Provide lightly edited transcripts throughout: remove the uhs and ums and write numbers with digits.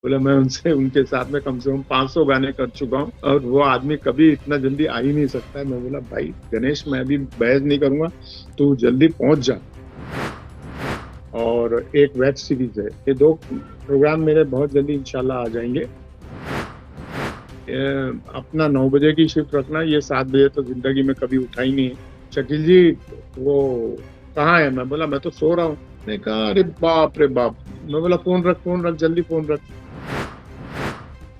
बोला मैं उनसे उनके साथ में कम से कम 500 गाने कर चुका हूँ और वो आदमी कभी इतना जल्दी आ ही नहीं सकता है। मैं बोला भाई गणेश, मैं अभी बहस नहीं करूंगा, तू जल्दी पहुंच जा। और एक वेब सीरीज है, ये दो प्रोग्राम मेरे बहुत जल्दी इंशाल्लाह आ जाएंगे। अपना 9 बजे की शिफ्ट रखना, ये 7 बजे तो जिंदगी में कभी उठा ही नहीं है। शकील जी, वो कहाँ है? मैं बोला मैं तो सो रहा हूँ। ने कहा अरे बाप रे बाप। मैं बोला फोन रख जल्दी फोन रख।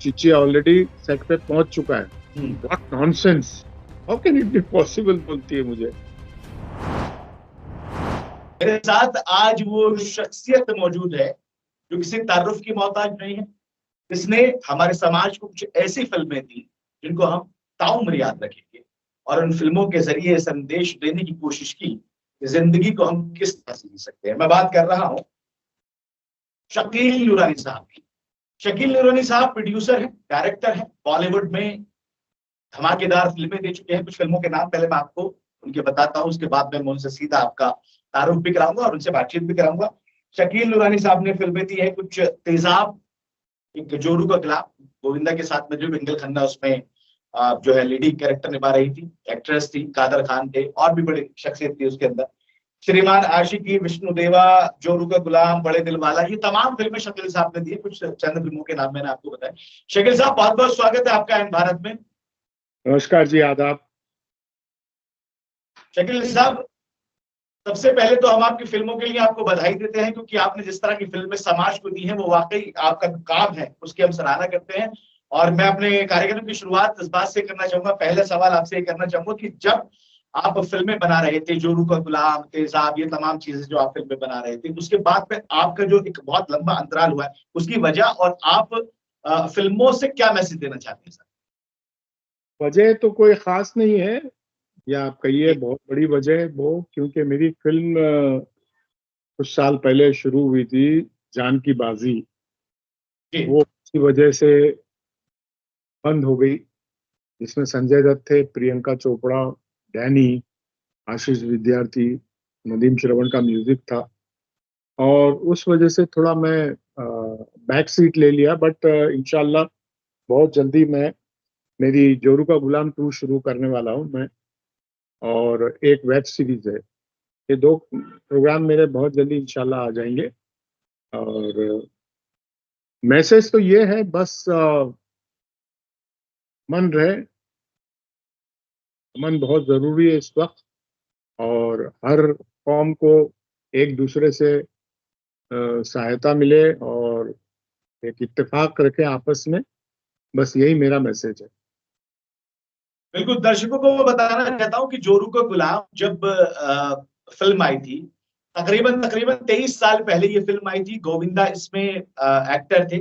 चिची ऑलरेडी सेट पे पहुंच चुका है। What nonsense, how can it be possible, बोलती है मुझे। मेरे साथ आज वो शख्सियत मौजूद है जो किसी तारुफ की मोहताज नहीं है, जिसने हमारे समाज को कुछ ऐसी फिल्में दी जिनको हम ताउम्र याद रखेंगे और उन फिल्मों के जरिए संदेश देने की कोशिश की कि जिंदगी को हम किस तरह से जी सकते हैं। मैं बात कर रहा हूं शकील नूरानी साहब की। शकील नूरानी साहब प्रोड्यूसर है, डायरेक्टर है, बॉलीवुड में धमाकेदार फिल्में दे चुके हैं। कुछ फिल्मों के नाम पहले मैं आपको उनके बताता हूँ, उसके बाद मैं उनसे सीधा आपका तारुफ भी कराऊंगा और उनसे बातचीत भी कराऊंगा। शकील नूरानी साहब ने फिल्में दी है कुछ, तेजाब, एक जोरू का गुलाम, गोविंदा के साथ में जो विंगल खन्ना उसमें जो है लीडिंग कैरेक्टर निभा रही थी, एक्ट्रेस थी, कादर खान थे और भी बड़ी शख्सियत थी उसके अंदर। श्रीमान आशिकी, विष्णुदेवा, जोरू का गुलाम, बड़े दिल वाला, ये तमाम फिल्में शकील साहब ने दी। कुछ चंद फिल्मों के नाम मैंने आपको बताया। शकील साहब, बहुत बहुत स्वागत है आपका इन भारत में। नमस्कार जी, आदाब। शकील साहब, सबसे पहले तो हम आपकी फिल्मों के लिए आपको बधाई देते हैं, क्योंकि आपने जिस तरह की फिल्में समाज को दी हैं वो वाकई आपका काम है, उसकी हम सराहना करते हैं। और मैं अपने कार्यक्रम की शुरुआत इस बात से करना चाहूंगा, पहले सवाल आपसे ये करना चाहूंगा कि जब आप फिल्में बना रहे थे, जोरू का गुलाम, तेजाब, ये तमाम चीजें जो आप फिल्में बना रहे थे, उसके बाद में आपका जो एक बहुत लंबा अंतराल हुआ है, उसकी वजह और आप फिल्मों से क्या मैसेज देना चाहते हैं सर? वजह तो कोई खास नहीं है, या आप कहिए जी। बहुत बड़ी वजह है वो, क्योंकि मेरी फिल्म कुछ साल पहले शुरू हुई थी, जान की बाजी। जी। वो इसी वजह से बंद हो गई, जिसमें संजय दत्त थे, प्रियंका चोपड़ा, डैनी, आशीष विद्यार्थी, नदीम श्रवण का म्यूजिक था। और उस वजह से थोड़ा मैं बैक सीट ले लिया, बट इंशाल्लाह बहुत जल्दी मैं मेरी जोरू का गुलाम 2 शुरू करने वाला हूँ मैं। और एक वेब सीरीज है, ये दो प्रोग्राम मेरे बहुत जल्दी इंशाल्लाह आ जाएंगे। और मैसेज तो ये है बस, मन रहे, अमन बहुत जरूरी है इस वक्त। और हर कौम को एक दूसरे से सहायता मिले और एक इत्तेफाक रखें आपस में, बस यही मेरा मैसेज है। बिल्कुल, दर्शकों को मैं बताना चाहता हूँ कि जोरू का गुलाम जब फिल्म आई थी, तकरीबन तकरीबन 23 साल पहले ये फिल्म आई थी। गोविंदा इसमें एक्टर थे,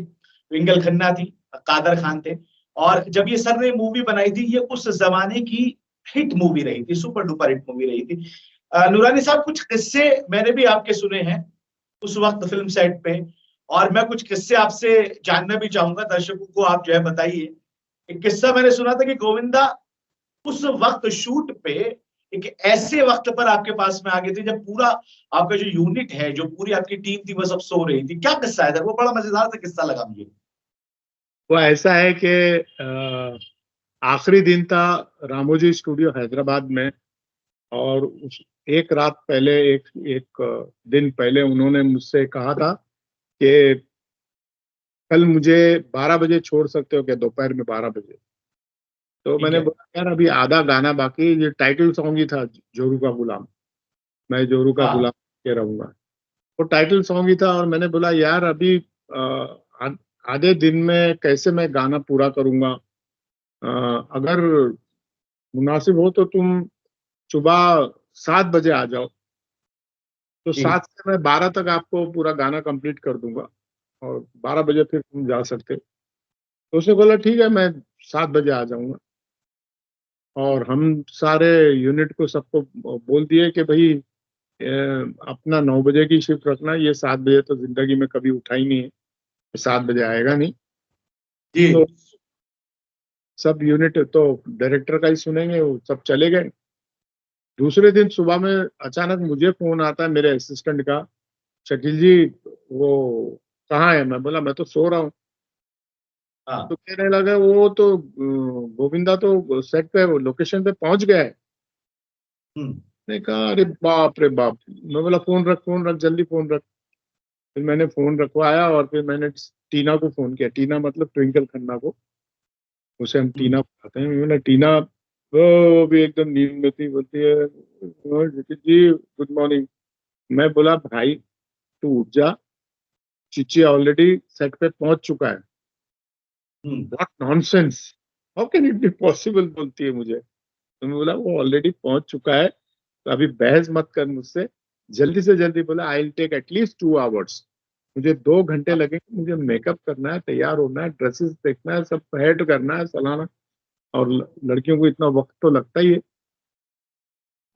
विंगल खन्ना थी, कादर खान थे। और जब ये सर ने मूवी बनाई थी, ये उस जमाने की हिट मूवी रही थी, सुपर डुपर हिट मूवी रही थी। नूरानी साहब, कुछ किस्से मैंने भी आपके सुने हैं उस वक्त फिल्म सेट पे, और मैं कुछ किस्से आपसे जानना भी चाहूंगा, दर्शकों को आप जो है बताइए। एक किस्सा मैंने सुना था कि गोविंदा उस वक्त शूट पे एक ऐसे वक्त पर आपके पास में आ गए थे जब पूरा आपका जो यूनिट है, जो पूरी आपकी टीम थी, वो सब सो रही थी। क्या किस्सा है सर? वो बड़ा मजेदार सा किस्सा लगा मुझे। वो ऐसा है कि आखिरी दिन था रामोजी स्टूडियो हैदराबाद में। और उस एक रात पहले, एक एक दिन पहले उन्होंने मुझसे कहा था कि कल मुझे 12 बजे छोड़ सकते हो क्या, दोपहर में 12 बजे। तो ठीक मैंने है। बोला यार अभी आधा गाना बाकी, ये टाइटल सॉन्ग ही था, जोरू का गुलाम, मैं जोरू का हाँ। गुलाम के रहूंगा। वो टाइटल सॉन्ग ही था, और मैंने बोला यार अभी आधे दिन में कैसे मैं गाना पूरा करूंगा। अगर मुनासिब हो तो तुम सुबह 7 बजे आ जाओ, तो जी। 7 से मैं 12 तक आपको पूरा गाना कंप्लीट कर दूंगा, और 12 बजे फिर तुम जा सकते हो। तो उसने बोला ठीक है, मैं 7 बजे आ जाऊंगा। और हम सारे यूनिट को सबको बोल दिए कि भाई अपना 9 बजे की शिफ्ट रखना, ये 7 बजे तो जिंदगी में कभी उठा ही नहीं है, 7 बजे आएगा नहीं। जी। तो सब यूनिट तो डायरेक्टर का ही सुनेंगे, वो सब चले गए। दूसरे दिन सुबह में अचानक मुझे फोन आता है मेरे असिस्टेंट का, शकील जी वो कहाँ है? मैं बोला मैं तो सो रहा हूँ। हाँ। तो कहने लगा वो तो गोविंदा तो सेट पे लोकेशन पे पहुंच गया है। हम्म। मैंने कहा अरे बाप रे बाप। मैं बोला फोन रख जल्दी फोन रख। फिर मैंने फोन रखवाया और फिर मैंने टीना को फोन किया। टीना मतलब ट्विंकल खन्ना को, उसे हम टीना हम्म। बुलाते हैं। मैंने टीना, वो भी एकदम नींद में थी, बोलती है जी गुड मॉर्निंग। मैं बोला भाई तू उठ जा, चिची ऑलरेडी सेट पे पहुंच चुका है। Hmm. What nonsense, how can it be possible, बोलती है मुझे। तो मैं बोला वो ऑलरेडी पहुंच चुका है, तो अभी बहस मत कर मुझसे, जल्दी से जल्दी। बोला I will take at least 2 hours, मुझे 2 घंटे हाँ। लगेंगे, मुझे मेकअप करना है, तैयार होना है, ड्रेसेस देखना है, सब हेड करना है, सलाना। और लड़कियों को इतना वक्त तो लगता ही है।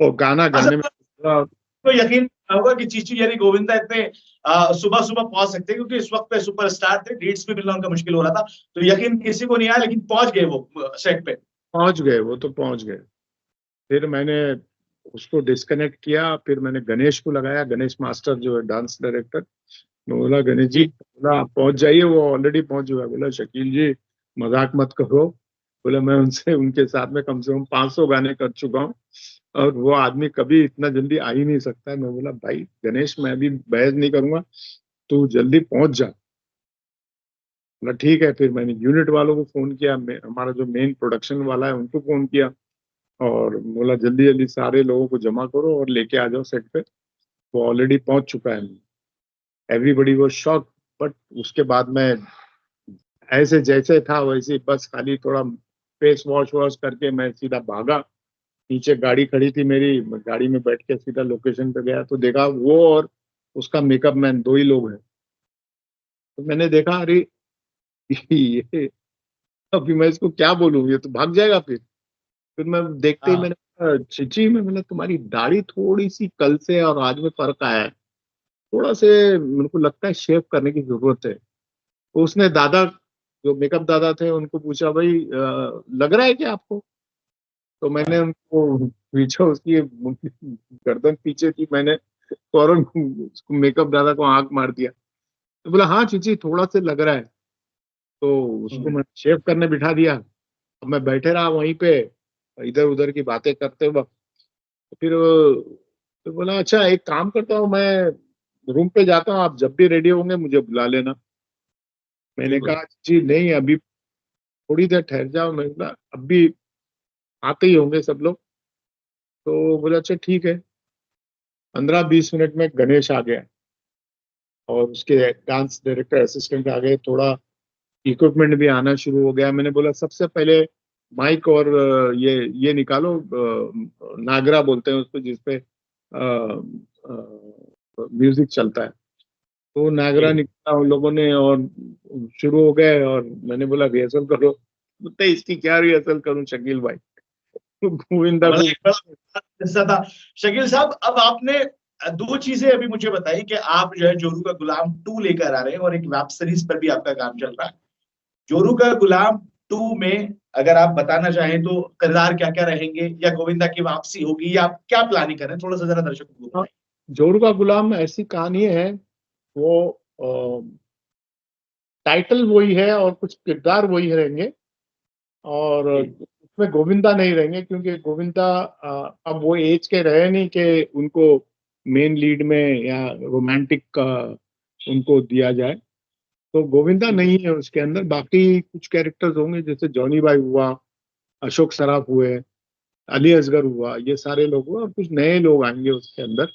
और गाना हाँ, गाने में सर, तो यकीन होगा कि चीची यानी गोविंदा इतने सुबह सुबह पहुंच सकते हैं, क्योंकि इस वक्त पे सुपरस्टार थे, डेट्स भी मिलना उनका मुश्किल हो रहा था। तो यकीन किसी को नहीं आया, लेकिन पहुंच गए वो सेट पे। पहुंच गए, वो तो पहुंच गए। फिर मैंने उसको डिस्कनेक्ट किया, फिर मैंने गणेश को लगाया, गणेश मास्टर जो है डांस डायरेक्टर। मैं बोला गणेश जी, जी। बोला आप पहुंच जाइए, वो ऑलरेडी पहुंच चुका है। बोला शकील जी मजाक मत करो, बोले मैं उनसे उनके साथ में कम से कम 500 गाने कर चुका हूँ, और वो आदमी कभी इतना जल्दी आ ही नहीं सकता है। मैं बोला भाई गणेश, मैं अभी बहस नहीं करूंगा, तू जल्दी पहुंच जा। बोला ठीक है। फिर मैंने यूनिट वालों को फोन किया, हमारा जो मेन प्रोडक्शन वाला है उनको फोन किया, और बोला जल्दी जल्दी सारे लोगों को जमा करो और लेके आ जाओ सेट पे, वो ऑलरेडी पहुंच चुका है। एवरीबडी वो शॉक। बट उसके बाद मैं ऐसे जैसे था वैसे, बस खाली थोड़ा फेस वॉश वॉश करके मैं सीधा भागा। नीचे गाड़ी खड़ी थी मेरी, मैं गाड़ी में बैठ के सीधा लोकेशन पे गया, तो देखा वो और उसका मेकअप मैन दो ही लोग हैं। तो मैंने देखा अरे ये, अभी मैं इसको क्या बोलूं, ये तो भाग जाएगा। फिर मैं देखते ही हाँ। मैंने कहा, चिची में मैंने तुम्हारी दाढ़ी थोड़ी सी कल से और आज में फर्क आया है, थोड़ा से मेरे को लगता है शेव करने की जरूरत है। तो उसने दादा, जो मेकअप दादा थे, उनको पूछा भाई लग रहा है क्या आपको? तो मैंने हाँ। उनको पीछे उसकी गर्दन पीछे थी, मैंने फौरन उसको मेकअप दादा को आंख मार दिया। तो बोला हाँ चीची थोड़ा से लग रहा है। तो उसको हम्म। मैं शेव करने बिठा दिया। अब मैं बैठे रहा वहीं पे, इधर उधर की बातें करते वक्त। फिर तो बोला अच्छा एक काम करता हूँ, मैं रूम पे जाता हूँ, आप जब भी रेडी होंगे मुझे बुला लेना। मैंने बिल्कुल। कहा जी नहीं, अभी थोड़ी देर ठहर जाओ। मैंने कहा अभी आते ही होंगे सब लोग। तो बोला अच्छा ठीक है। 15-20 मिनट में गणेश आ गया, और उसके डांस डायरेक्टर असिस्टेंट आ गए, थोड़ा इक्विपमेंट भी आना शुरू हो गया। मैंने बोला सबसे पहले माइक और ये निकालो, नागरा बोलते हैं उसको, जिसपे म्यूजिक चलता है। तो नागरा जी। निकाला उन लोगों ने, और शुरू हो गए। और मैंने बोला रिहर्सल करो। बोलते इसकी क्या रिहर्सल करूं शकील भाई, गोविंदा मतलब को। एक बड़ा किस्सा था। शकील साहब, अब आपने दो चीजें अभी मुझे बताई कि आप जो है जोरू का गुलाम 2 लेकर आ रहे हैं, और एक वेब सीरीज पर भी आपका काम चल रहा है। जोरू का गुलाम 2 में अगर आप बताना चाहें तो किरदार क्या क्या रहेंगे, या गोविंदा की वापसी होगी, या आप क्या प्लानिंग कर रहे हैं, थोड़ा सा जरा दर्शकों को बताइए। जोरू का गुलाम ऐसी कहानी है, वो टाइटल वही है और कुछ किरदार वही रहेंगे, और जी। उसमें गोविंदा नहीं रहेंगे, क्योंकि गोविंदा अब वो एज के रहे नहीं कि उनको मेन लीड में या रोमांटिक का उनको दिया जाए। तो गोविंदा बिल्कुल। नहीं है उसके अंदर। बाकी कुछ कैरेक्टर्स होंगे, जैसे जॉनी भाई हुआ, अशोक सराफ हुए, अली असगर हुआ, ये सारे लोग हुए, और कुछ नए लोग आएंगे उसके अंदर,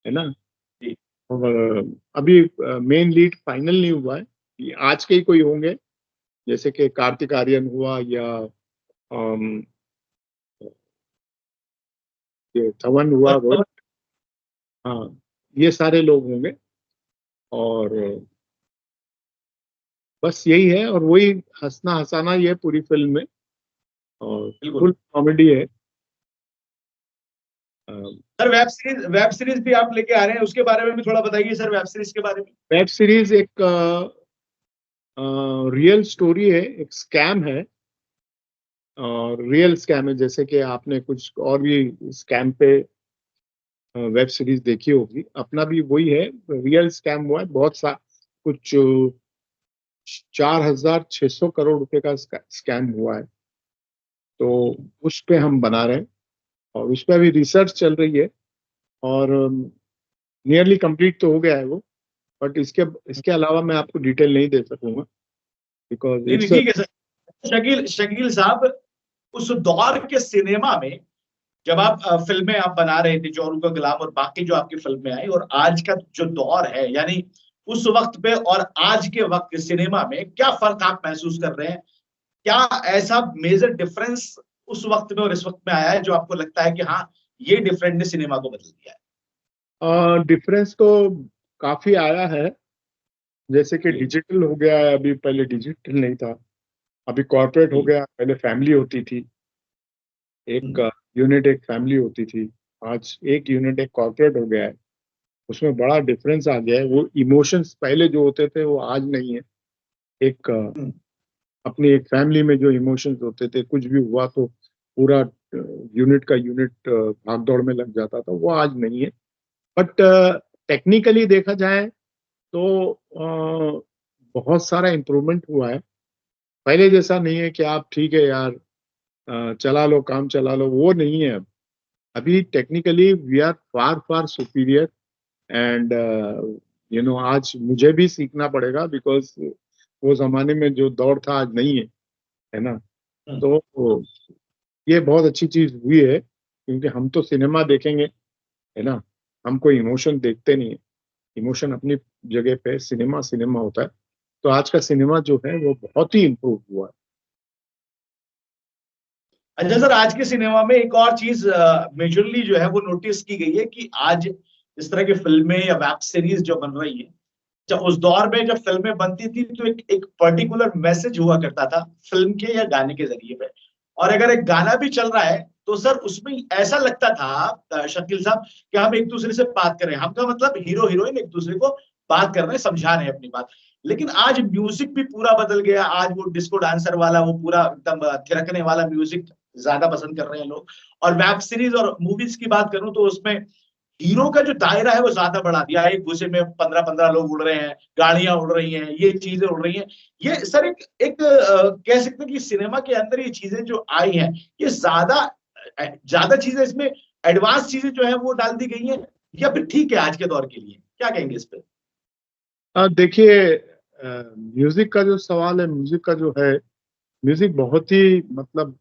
है ना। जी। और अभी मेन लीड फाइनल नहीं हुआ है, ये आज के ही कोई होंगे, जैसे कि कार्तिक आर्यन हुआ, या अम, ये धवन हुआ, रोहित। हाँ, ये सारे लोग होंगे। और बस यही है, और वही हंसना हंसाना ये पूरी फिल्म में, और बिल्कुल। फुल कॉमेडी है। सर, वेब सीरीज भी आप लेके आ रहे हैं, उसके बारे में भी थोड़ा बताइए सर, वेब सीरीज के बारे में। वेब सीरीज एक रियल स्टोरी है, एक स्कैम है, और रियल स्कैम है। जैसे कि आपने कुछ और भी स्कैम पे वेब सीरीज देखी होगी, अपना भी वही है, रियल स्कैम हुआ है। बहुत सा कुछ 4,600 करोड़ रुपए का स्कैम हुआ है। तो उस पे हम बना रहे हैं और उस पे अभी रिसर्च चल रही है और नियरली कंप्लीट तो हो गया है वो। बट इसके इसके अलावा मैं आपको डिटेल नहीं दे सकूंगा बिकॉज नहीं नहीं, इट्स ठीक है सर। शकील शकील साहब, उस दौर के सिनेमा में जब आप फिल्में आप बना रहे थे, जोरू का गुलाम और बाकी जो आपकी फिल्में आई, और आज का जो दौर है, यानी उस वक्त पे और आज के वक्त के सिनेमा में क्या फर्क आप महसूस कर रहे हैं? क्या ऐसा मेजर डिफरेंस उस वक्त में और इस वक्त में आया है जो आपको लगता है कि हाँ, ये डिफरेंट ने सिनेमा को बदल दिया है? डिफरेंस तो काफी आया है। जैसे कि जी। डिजिटल हो गया है, अभी पहले डिजिटल नहीं था। अभी कॉर्पोरेट हो जी। गया, पहले फैमिली होती थी, एक हम्म। यूनिट एक फैमिली होती थी। आज एक यूनिट एक कॉर्पोरेट हो गया है। उसमें बड़ा डिफरेंस आ गया है। वो इमोशंस पहले जो होते थे वो आज नहीं है। एक हम्म। अपनी एक फैमिली में जो इमोशंस होते थे, कुछ भी हुआ तो पूरा यूनिट का यूनिट भाग दौड़ में लग जाता था, वो आज नहीं है। बट टेक्निकली देखा जाए तो बहुत सारा इम्प्रूवमेंट हुआ है। पहले जैसा नहीं है कि आप ठीक है यार, चला लो काम चला लो, वो नहीं है अब। अभी technically we are far far superior and आज मुझे भी सीखना पड़ेगा बिकॉज वो जमाने में जो दौर था आज नहीं है ना। हम्म। तो ये बहुत अच्छी चीज हुई है क्योंकि हम तो सिनेमा देखेंगे, है ना। हम कोई इमोशन देखते नहीं है। इमोशन अपनी जगह पे, सिनेमा सिनेमा होता है। तो आज का सिनेमा जो है वो बहुत ही इम्प्रूव हुआ है। अच्छा सर, आज के सिनेमा में एक और चीज मेजरली जो है वो नोटिस की गई है कि आज इस तरह की फिल्में या वेब सीरीज जो बन रही है, जब उस दौर में जब फिल्में बनती थी तो एक पर्टिकुलर मैसेज हुआ करता था फिल्म के या गाने के जरिए पे। और अगर एक गाना भी चल रहा है तो सर उसमें ऐसा लगता था शकील साहब कि हम एक दूसरे से बात कर रहे हैं, हमका मतलब हीरो हीरोइन एक दूसरे को बात कर रहे हैं, समझा रहे हैं अपनी बात। लेकिन आज म्यूजिक भी पूरा बदल गया। आज वो डिस्को डांसर वाला, वो पूरा एकदम थिरकने वाला म्यूजिक ज्यादा पसंद कर रहे हैं लोग। और वेब सीरीज और मूवीज की बात करूं तो उसमें हीरो का जो दायरा है वो ज्यादा बढ़ा दिया है। एक घुसे में 15-15 लोग उड़ रहे हैं, गाड़ियां उड़ रही हैं, ये चीजें उड़ रही हैं। ये सर एक एक कह सकते हैं कि सिनेमा के अंदर ये चीजें जो आई हैं, ये ज्यादा ज्यादा चीजें इसमें एडवांस चीजें जो है वो डाल दी गई हैं, या फिर ठीक है आज के दौर के लिए? क्या कहेंगे इस पे? देखिए, म्यूजिक का जो सवाल है, म्यूजिक का जो है, म्यूजिक बहुत ही मतलब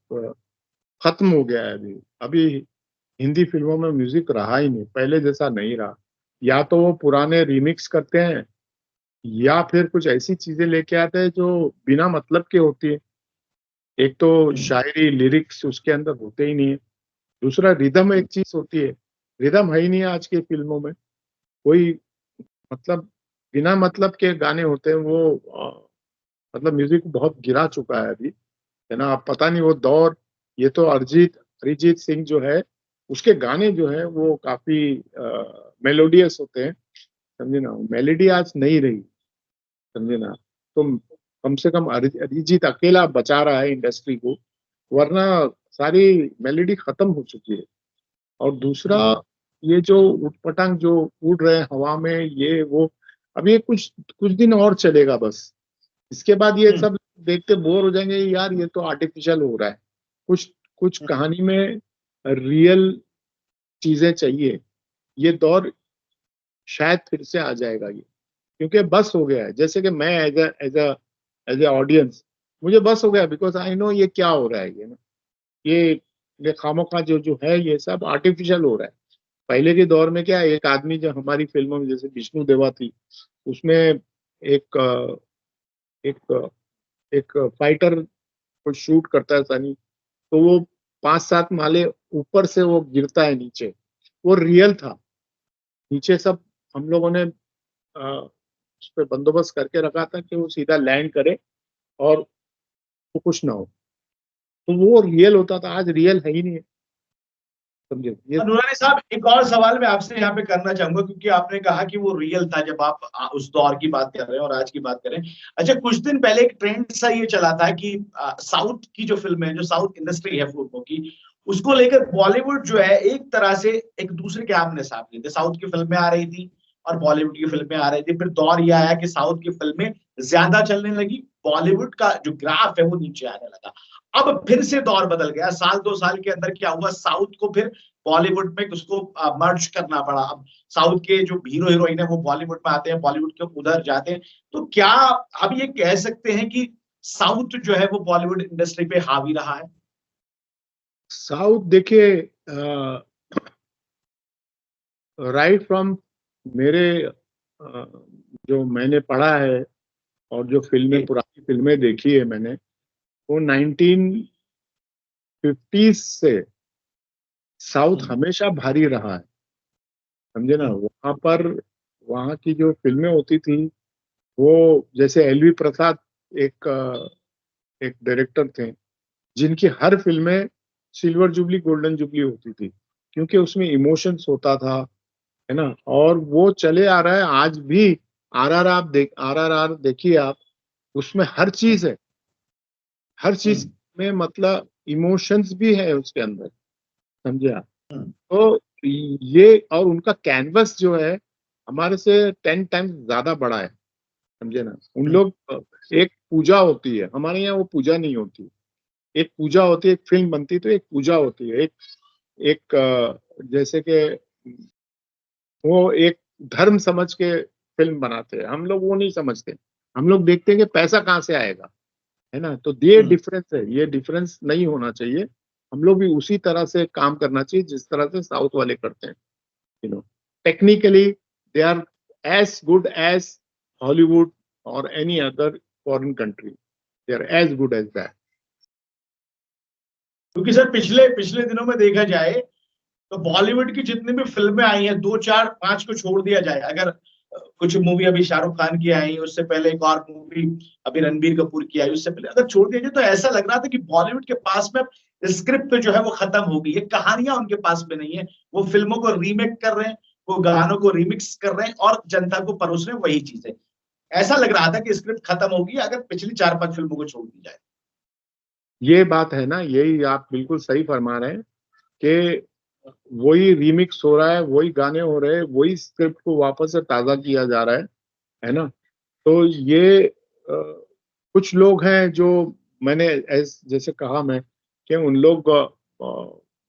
खत्म हो गया है अभी। अभी हिंदी फिल्मों में म्यूजिक रहा ही नहीं, पहले जैसा नहीं रहा। या तो वो पुराने रीमिक्स करते हैं या फिर कुछ ऐसी चीजें लेके आते हैं जो बिना मतलब के होती है। एक तो हम्म। शायरी लिरिक्स उसके अंदर होते ही नहीं है। दूसरा रिदम एक चीज होती है, रिदम है ही नहीं आज की फिल्मों में कोई। मतलब बिना मतलब के गाने होते हैं वो। मतलब म्यूजिक बहुत गिरा चुका है अभी, है ना। अब पता नहीं वो दौर। ये तो अरिजीत अरिजीत सिंह जो है, उसके गाने जो है वो काफी मेलोडियस होते हैं, समझे ना। मेलोडी आज नहीं रही, समझे ना। तो कम से कम अरिजीत अकेला बचा रहा है इंडस्ट्री को, वरना सारी मेलोडी खत्म हो चुकी है। और दूसरा, हम्म। ये जो उटपटांग जो उड़ रहे हैं हवा में, ये वो, अब ये कुछ कुछ दिन और चलेगा बस। इसके बाद ये हम्म। सब देख के बोर हो जाएंगे, यार ये तो आर्टिफिशियल हो रहा है। कुछ कुछ हम्म। कहानी में रियल चीजें चाहिए। ये दौर शायद फिर से आ जाएगा ये, क्योंकि बस हो गया है। जैसे कि मैं एज ए ऑडियंस, मुझे बस हो गया बिकॉज आई नो ये क्या हो रहा है, ये ना। ये ये खामोखा जो है ये सब आर्टिफिशियल हो रहा है। पहले के दौर में क्या है, एक आदमी जो हमारी फिल्मों में जैसे विष्णु देवा थी, उसमें एक एक एक फाइटर को शूट करता है सनी, तो वो 5-7 माले ऊपर से वो गिरता है नीचे। वो रियल था। नीचे सब हम लोगों ने उस पर बंदोबस्त करके रखा था कि वो सीधा लैंड करे और वो कुछ ना हो। तो वो रियल होता था, आज रियल है ही नहीं है, समझे ये। नूरानी साहब, एक और सवाल मैं आपसे यहाँ पे करना चाहूंगा, क्योंकि आपने कहा कि वो रियल था जब आप उस दौर की बात कर रहे हैं और आज की बात कर रहे हैं। अच्छा, कुछ दिन पहले एक ट्रेंड सा ये चला था कि साउथ की जो फिल्म है, जो साउथ इंडस्ट्री है फिल्मों की, उसको लेकर बॉलीवुड जो है एक तरह से एक दूसरे के आमने सामने थे। साउथ की फिल्में आ रही थी और बॉलीवुड की फिल्में आ रही थी। फिर दौर यह आया कि साउथ की फिल्में ज्यादा चलने लगी, बॉलीवुड का जो ग्राफ है वो नीचे आने लगा। अब फिर से दौर बदल गया, साल 2 साल के अंदर क्या हुआ, साउथ को फिर बॉलीवुड में उसको मर्ज करना पड़ा। अब साउथ के जो हीरो हीरोइन है वो बॉलीवुड में आते हैं, बॉलीवुड के उधर जाते हैं। तो क्या अब ये कह सकते हैं कि साउथ जो है वो बॉलीवुड इंडस्ट्री पे हावी रहा है? साउथ देखिए, राइट फ्रॉम मेरे जो मैंने पढ़ा है और जो फिल्में, पुरानी फिल्में देखी है मैंने, वो 1950s से साउथ हमेशा भारी रहा है, समझे ना। वहां पर वहां की जो फिल्में होती थी, वो जैसे एलवी प्रसाद एक एक डायरेक्टर थे, जिनकी हर फिल्में सिल्वर जुबली गोल्डन जुबली होती थी, क्योंकि उसमें इमोशंस होता था, है ना। और वो चले आ रहा है आज भी। आरआरआर देखिए आप, उसमें हर चीज है, हर चीज में मतलब इमोशंस भी है उसके अंदर, समझे आप। तो ये, और उनका कैनवस जो है हमारे से 10 टाइम्स ज्यादा बड़ा है, समझे ना। उन लोग एक पूजा होती है, हमारे यहाँ वो पूजा नहीं होती। एक पूजा होती है, एक फिल्म बनती है तो एक पूजा होती है, एक एक जैसे कि वो एक धर्म समझ के फिल्म बनाते हैं। हम लोग वो नहीं समझते, हम लोग देखते हैं कि पैसा कहाँ से आएगा, है ना। तो ये डिफरेंस है, ये डिफरेंस नहीं होना चाहिए। हम लोग भी उसी तरह से काम करना चाहिए जिस तरह से साउथ वाले करते हैं, you know. Technically they are as good as Hollywood और any other foreign country, they are as good as that. क्योंकि सर पिछले पिछले दिनों में देखा जाए तो बॉलीवुड की जितनी भी फिल्में आई हैं, 2 4 5 को छोड़ दिया जाए, अगर कुछ मूवी अभी शाहरुख खान की आई, उससे पहले एक और मूवी अभी रणबीर कपूर की आई, उससे पहले अगर छोड़ दिया जाए, तो ऐसा लग रहा था कि बॉलीवुड के पास में स्क्रिप्ट जो है वो खत्म हो गई है, कहानियां उनके पास में नहीं है। वो फिल्मों को रीमेक कर रहे हैं, वो गानों को रिमिक्स कर रहे हैं और जनता को परोस रहे हैं वही चीजें। ऐसा लग रहा था कि स्क्रिप्ट खत्म होगी अगर पिछली 4 5 फिल्मों को छोड़ दी जाए। ये बात है ना, यही आप बिल्कुल सही फरमा रहे हैं कि वही रीमिक्स हो रहा है, वही गाने हो रहे हैं, वही स्क्रिप्ट को वापस से ताजा किया जा रहा है ना। तो ये कुछ लोग हैं जो, मैंने जैसे कहा मैं, कि उन लोग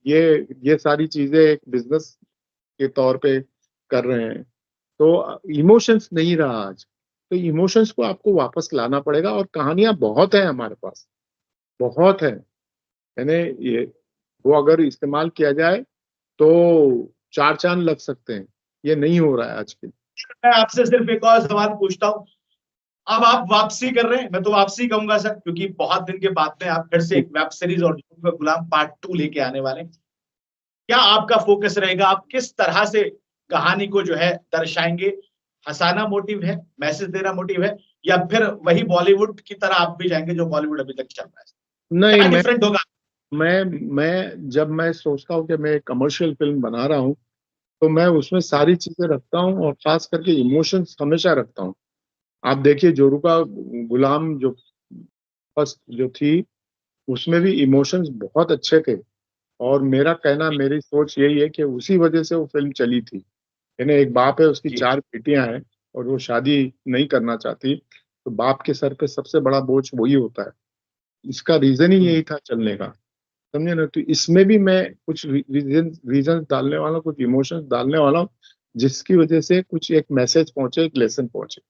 ये सारी चीजें एक बिजनेस के तौर पे कर रहे हैं। तो इमोशंस नहीं रहा आज, तो इमोशंस को आपको वापस लाना पड़ेगा। और कहानियां बहुत है हमारे पास, बहुत है, यानी ये, वो अगर इस्तेमाल किया जाए तो 4 चांद लग सकते हैं। ये नहीं हो रहा है आज के। मैं आपसे सिर्फ एक और सवाल पूछता हूँ, अब आप वापसी कर रहे हैं, मैं तो वापसी कहूंगा सर, क्योंकि बहुत दिन के बाद में आप फिर से एक वेब सीरीज और झूठ का गुलाम पार्ट 2 लेके आने वाले हैं। क्या आपका फोकस रहेगा, आप किस तरह से कहानी को जो है दर्शाएंगे? हंसाना मोटिव है, मैसेज देना मोटिव है, या फिर वही बॉलीवुड की तरह आप भी जाएंगे जो बॉलीवुड अभी तक चल रहा है? नहीं, क्या डिफरेंट होगा? मैं जब मैं सोचता हूँ कि मैं एक कमर्शियल फिल्म बना रहा हूँ, तो मैं उसमें सारी चीजें रखता हूँ, और खास करके इमोशंस हमेशा रखता हूँ। आप देखिए, जोरू का गुलाम जो फर्स्ट जो थी, उसमें भी इमोशंस बहुत अच्छे थे। और मेरा कहना, मेरी सोच यही है कि उसी वजह से वो फिल्म चली थी। यानी एक बाप है, उसकी जी 4 बेटियां हैं, और वो शादी नहीं करना चाहती, तो बाप के सर पे सबसे बड़ा बोझ वही होता है। इसका रीजन ही यही था चलने का, समझे ना। तो इसमें भी मैं कुछ रीजन डालने वाला हूँ, कुछ इमोशंस डालने वाला हूँ, जिसकी वजह से कुछ एक मैसेज पहुंचे, एक लेसन पहुंचे।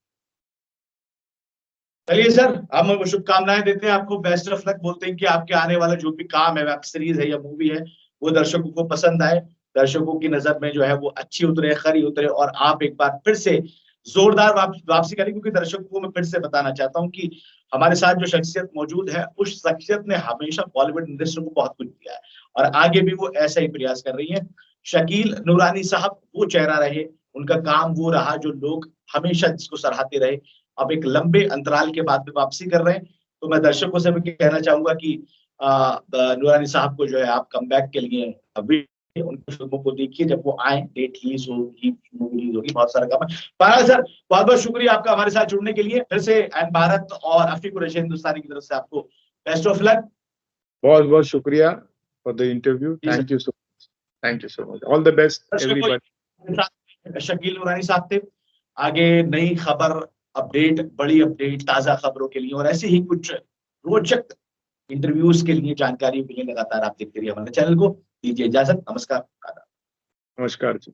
चलिए सर, हम शुभकामनाएं देते हैं आपको, बेस्ट ऑफ लक बोलते हैं कि आपके आने वाला जो भी काम है, वेब सीरीज है या मूवी है, वो दर्शकों को पसंद आए, दर्शकों की नजर में जो है वो अच्छी उतरे, खरी उतरे, और आप एक बार फिर से जोरदार वापसी करें। क्योंकि दर्शकों को मैं फिर से बताना चाहता हूँ कि हमारे साथ जो शख्सियत मौजूद है, उस शख्सियत ने हमेशा बॉलीवुड इंडस्ट्री को बहुत कुछ दिया है और आगे भी वो ऐसा ही प्रयास कर रही है। शकील नूरानी साहब वो चेहरा रहे, उनका काम वो रहा जो लोग हमेशा जिसको सराहते रहे। अब एक लंबे अंतराल के बाद में वापसी कर रहे हैं, तो मैं दर्शकों से भी कहना चाहूंगा कि नूरानी साहब को जो है आप कमबैक के लिए अभी उनकी फिल्मों को देखिए, जब वो आए, डेट रिलीज होगी, मूवी रिलीज होगी, बहुत सारा काम है। पारा सर, बहुत बहुत शुक्रिया आपका हमारे साथ जुड़ने के लिए। फिर से एंड भारत और अफी कुरैशी हिंदुस्तानी की तरफ से आपको बेस्ट ऑफ लक। बहुत बहुत शुक्रिया फॉर द इंटरव्यू। जी sir. Thank you so much, all the best दर्शकों, एवरीबॉडी। शकील नूरानी साहब थे। आगे नई खबर अपडेट, बड़ी अपडेट, ताजा खबरों के लिए और ऐसे ही कुछ रोचक इंटरव्यूज के लिए, जानकारी के लिए लगातार आप देखते रहिए हमारे चैनल को। दीजिए इजाजत, नमस्कार, आदाब। नमस्कार जी।